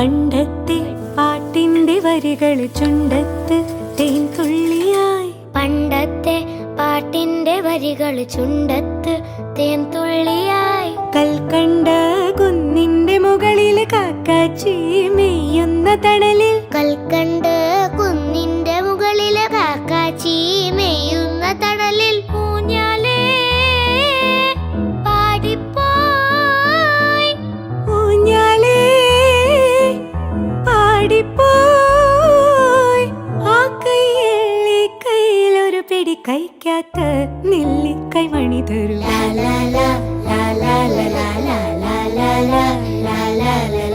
പണ്ടത്തെ പാട്ടിന്റെ വരികൾ ചുണ്ടത്ത് തേൻ തുള്ളിയായി. പണ്ടത്തെ പാട്ടിന്റെ വരികൾ ചുണ്ടത്ത് തേൻ തുള്ളിയായി. കൽക്കണ്ട കുന്നിന്റെ മുകളിൽ കാക്കാച്ചി മെയ്യുന്ന തണലിൽ. കൽക്കണ്ട കുന്നിന്റെ മുകളിൽ കാക്കാച്ചി മെയ്യുന്ന തണലിൽ. ഊഞ്ഞാലേ പാടിപ്പോയി, ഊഞ്ഞാലേ പാടിപ്പോയി. ആ കയ്യിൽ കയ്യിലൊരു പിടി കൈക്കാത്ത നെല്ലിക്കൈ മണി തരൂ. ലാ ലാ ലാ ലാ ലാ ലാ ലാ ലാ ലാ ലാ ലാ ലാ ലാ.